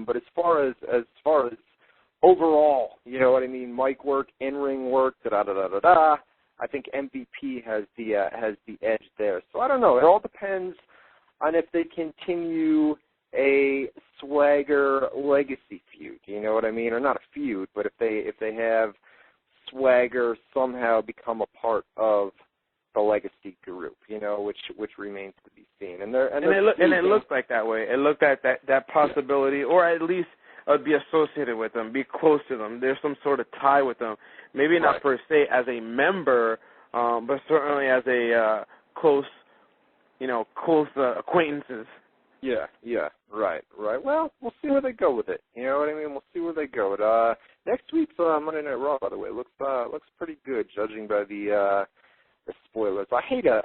But as far as overall, you know what I mean, mic work, in-ring work, I think MVP has the edge there. So I don't know. It all depends on if they continue a Swagger legacy feud. You know what I mean? Or not a feud, but if they have Swagger somehow become a part of the legacy group, you know, which remains to be seen. And it looked like that way. It looked at that possibility, or at least be associated with them, be close to them. There's some sort of tie with them. Maybe not per se as a member, but certainly as a close acquaintances. Yeah, right. Well, we'll see where they go with it. You know what I mean? We'll see where they go with it. Next week's Monday Night Raw, by the way, looks pretty good, judging by the spoilers. I hate a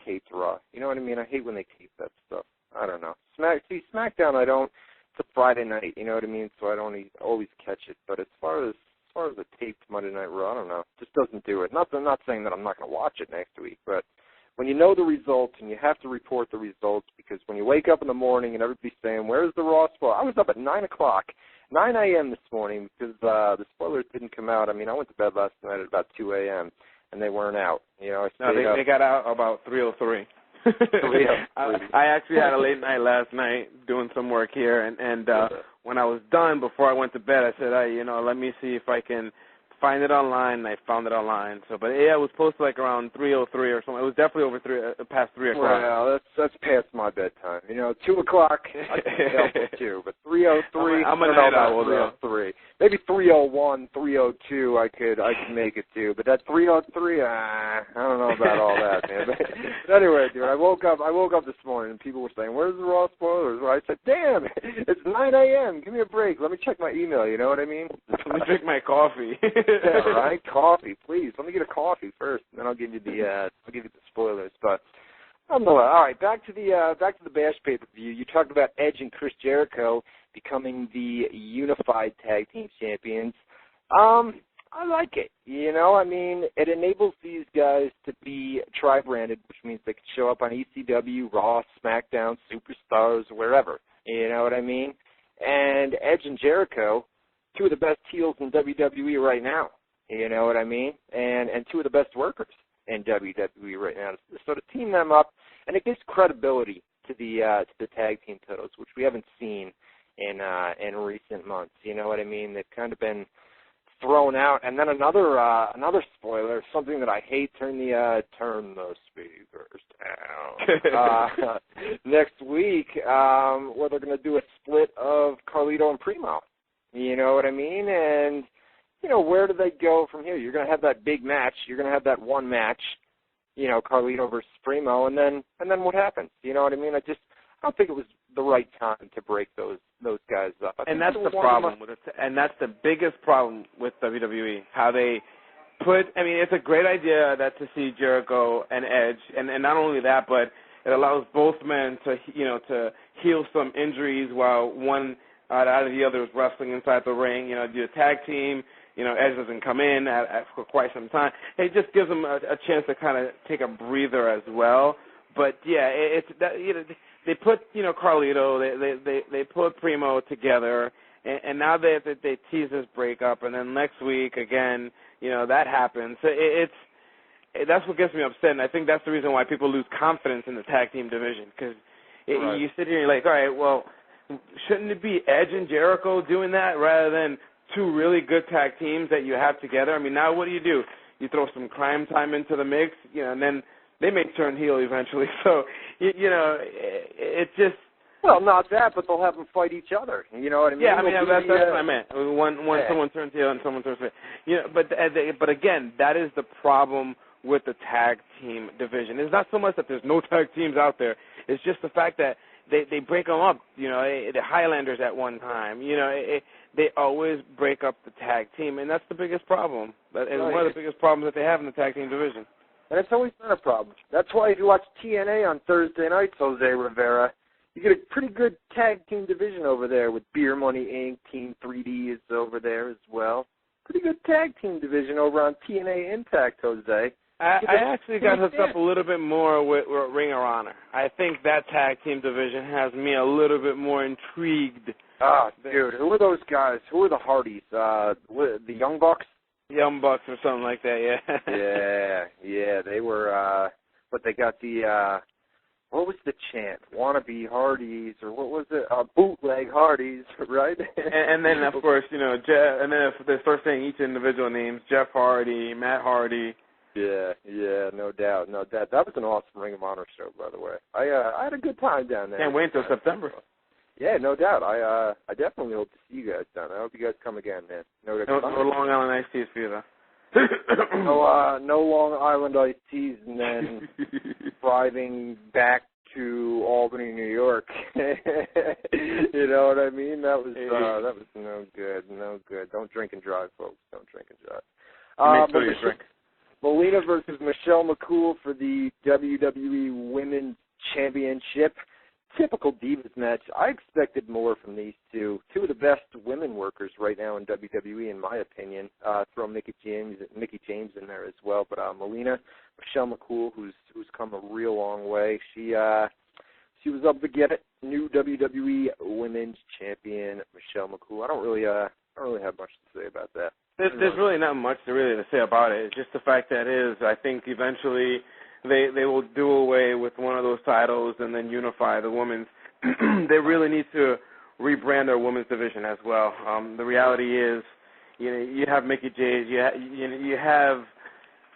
taped Raw. You know what I mean? I hate when they tape that stuff. I don't know. SmackDown, I don't. It's a Friday night. You know what I mean? So I don't always catch it. But as far as the taped Monday Night Raw, I don't know. It just doesn't do it. I'm not saying that I'm not going to watch it next week, but when you know the results and you have to report the results, because when you wake up in the morning and everybody's saying, where's the Raw spoiler? I was up at 9 a.m. this morning because the spoilers didn't come out. I mean, I went to bed last night at about 2 a.m., and they weren't out. You know, they got out about 3:03. I actually had a late night last night doing some work here, and when I was done, before I went to bed, I said, let me see if I can find it online, and I found it online. So, but yeah, it was posted like around 3:03 or something. It was definitely over past 3 o'clock. Well, that's past my bedtime. 2 o'clock, I can help too, but 3:03. I'm a night owl, 3:03. Maybe 3:01, 3:02. I could make it too, but that 3:03, I don't know about all that, man. But anyway, dude, I woke up this morning and people were saying, "Where's the Raw spoilers?" Well, I said, "Damn, it's 9 a.m. Give me a break. Let me check my email." You know what I mean? Let me drink my coffee. Yeah, right. Coffee, please. Let me get a coffee first, and then I'll give you the spoilers. But nonetheless, all right. Back to the Bash pay-per-view. You talked about Edge and Chris Jericho becoming the unified tag team champions. I like it. I mean, it enables these guys to be tri-branded, which means they can show up on ECW, Raw, SmackDown, Superstars, wherever. You know what I mean? And Edge and Jericho, two of the best heels in WWE right now. You know what I mean? And two of the best workers in WWE right now. So to team them up, and it gives credibility to the tag team titles, which we haven't seen in recent months. You know what I mean? They've kind of been thrown out. And then another spoiler, something that I hate. Turn the speakers down. Next week, where they're going to do a split of Carlito and Primo. You know what I mean? And where do they go from here? You're going to have that big match. You're going to have that one match. Carlito versus Primo, and then what happens? You know what I mean? I don't think it was the right time to break those guys up. And that's the problem with it. And that's the biggest problem with WWE. How they put. I mean, it's a great idea to see Jericho and Edge, and not only that, but it allows both men to heal some injuries while one out of the other is wrestling inside the ring. Do a tag team. Edge doesn't come in for quite some time. It just gives them a chance to kind of take a breather as well. But yeah, it's that they put Carlito, they put Primo together, and now they tease this breakup, and then next week again, that happens. So that's what gets me upset, and I think that's the reason why people lose confidence in the tag team division, because you sit here and you're like, all right, well, shouldn't it be Edge and Jericho doing that rather than two really good tag teams that you have together? I mean, now what do? You throw some Crime Time into the mix, and then they may turn heel eventually. So, it's just... Well, not that, but they'll have them fight each other. You know what I mean? Yeah, I mean, that's what I meant. When someone turns heel and someone turns heel. But again, that is the problem with the tag team division. It's not so much that there's no tag teams out there. It's just the fact that they break them up. The Highlanders at one time. They always break up the tag team, and that's the biggest problem. That is one of the biggest problems that they have in the tag team division. And it's always been a problem. That's why if you watch TNA on Thursday nights, Jose Rivera, you get a pretty good tag team division over there with Beer Money Inc., Team 3D is over there as well. Pretty good tag team division over on TNA Impact, Jose. I actually got hooked up a little bit more with Ring of Honor. I think that tag team division has me a little bit more intrigued Dude, who are those guys? Who are the Hardys? The Young Bucks? Young Bucks or something like that, yeah. Yeah, they were, but they got the, what was the chant? Wannabe Hardys, or what was it? Bootleg Hardys, right? and then, of course, Jeff, and then if they start saying each individual names, Jeff Hardy, Matt Hardy. Yeah, no doubt. That was an awesome Ring of Honor show, by the way. I had a good time down there. Can't wait until September. Yeah, no doubt. I definitely hope to see you guys down there. I hope you guys come again, man. No Long Island iced teas for you, though. No Long Island iced teas, and then driving back to Albany, New York. You know what I mean? That was no good. No good. Don't drink and drive, folks. Don't drink and drive. Make sure you drink. Melina versus Michelle McCool for the WWE Women's Championship. Typical Divas match. I expected more from these two. Two of the best women workers right now in WWE, in my opinion. Throw Mickie James in there as well. But Melina, Michelle McCool, who's come a real long way. She was up to get it. New WWE Women's Champion, Michelle McCool. I don't really have much to say about that. There's really not much to say about it. It's just the fact that I think eventually they will do away with one of those titles and then unify the women's. They really need to rebrand their women's division as well. The reality is, you have Mickie James, you have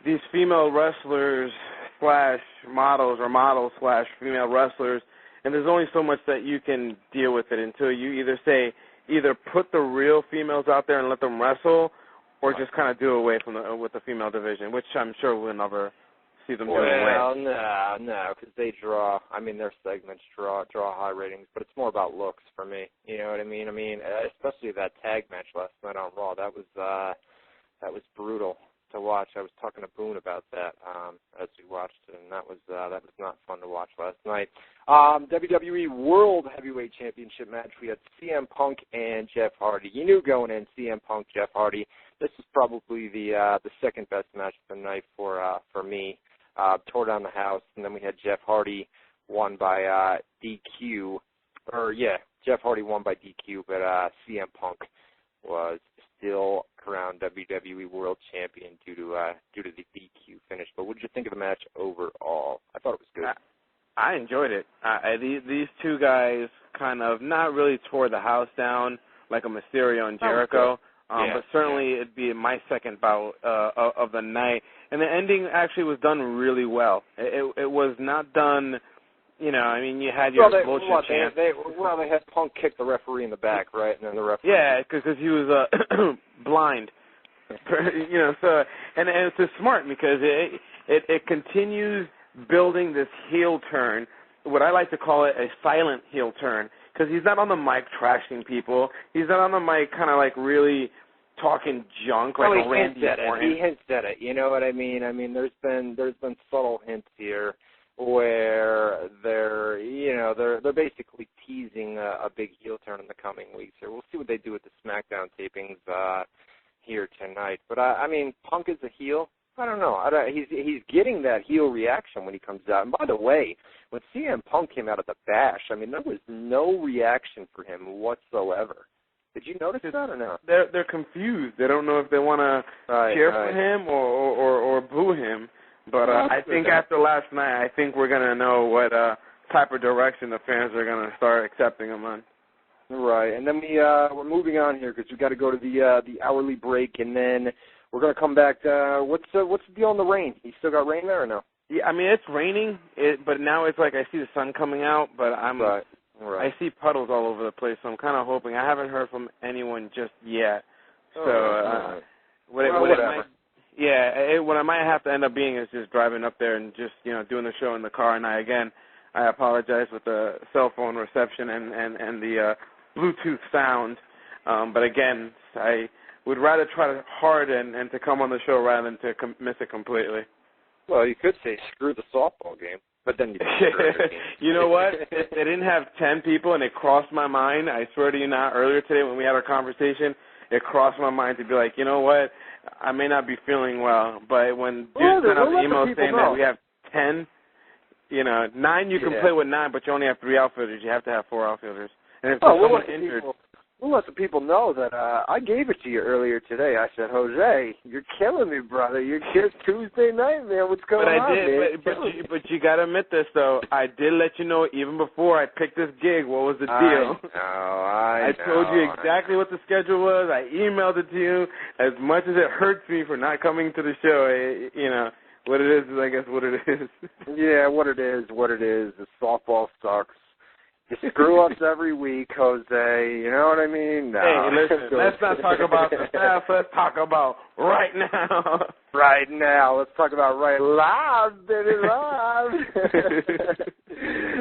these female wrestlers / models or models / female wrestlers, and there's only so much that you can deal with it until you either put the real females out there and let them wrestle, or just kind of do away with the female division, which I'm sure we'll never see them doing away. Well, no, because they draw. I mean, their segments draw high ratings, but it's more about looks for me. You know what I mean? Especially that tag match last night on Raw. That was brutal to watch. I was talking to Boone about that as we watched it, and that was not fun to watch last night. WWE World Heavyweight Championship match. We had CM Punk and Jeff Hardy. You knew going in, CM Punk, Jeff Hardy. This is probably the second best match of the night for me. Tore down the house, and then we had Jeff Hardy won by DQ. Jeff Hardy won by DQ, but CM Punk was still crowned WWE World Champion due to the DQ finish. But what did you think of the match overall? I thought it was good. I enjoyed it. These two guys kind of not really tore the house down like a Mysterio and Jericho, but certainly it'd be my second bout of the night. And the ending actually was done really well. It was not done, you had your bullshit chant. They had Punk kick the referee in the back, right? And then the referee. Yeah, because he was blind. So and it's just smart because it continues building this heel turn, what I like to call it a silent heel turn, because he's not on the mic trashing people. He's not on the mic kind of like really talking junk like a Randy Orton. He hints at it. You know what I mean? There's been subtle hints here where they're basically teasing a big heel turn in the coming weeks. Here, we'll see what they do with the SmackDown tapings here tonight. But Punk is a heel. I don't know. He's getting that heel reaction when he comes out. And by the way, when CM Punk came out at the Bash, there was no reaction for him whatsoever. Did you notice that or no? They're confused. They don't know if they want to cheer for him or boo him. But I think after last night, I think we're going to know what type of direction the fans are going to start accepting him on. Right, and then we're moving on here because we've got to go to the hourly break, and then we're going to come back. What's the deal on the rain? You still got rain there or no? Yeah, it's raining, but now it's like I see the sun coming out, but Right. I see puddles all over the place, so I'm kind of hoping. I haven't heard from anyone just yet. So what I might have to end up being is just driving up there and just doing the show in the car. And I apologize with the cell phone reception and the Bluetooth sound. But again, I would rather try hard and to come on the show rather than to miss it completely. Well, you could say screw the softball game. But then you know what? They didn't have 10 people, and it crossed my mind. I swear to you now, earlier today when we had our conversation, it crossed my mind to be like, you know what? I may not be feeling well, but when dudes sent out emails saying that we have 10, 9 you can play with 9, but you only have 3 outfielders. You have to have 4 outfielders. And if there's someone injured, We'll let the people know that I gave it to you earlier today. I said, Jose, you're killing me, brother. You're Tuesday night, man. What's going on, man? But you got to admit this, though. I did let you know even before I picked this gig what was the deal. I told you exactly what the schedule was. I emailed it to you. As much as it hurts me for not coming to the show, you know, what it is, I guess, what it is. Yeah, what it is. The softball sucks. You screw us every week, Jose. You know what I mean? No. Hey, listen, let's not talk about the staff. Let's talk about right now. Right now. Let's talk about right live, baby, live.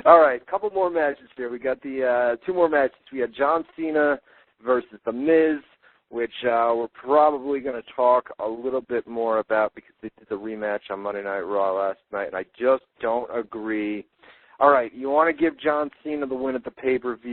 All right, couple more matches here. We got the 2 more matches. We got John Cena versus The Miz, which we're probably going to talk a little bit more about because they did the rematch on Monday Night Raw last night, and I just don't agree. All right, you want to give John Cena the win at the pay-per-view.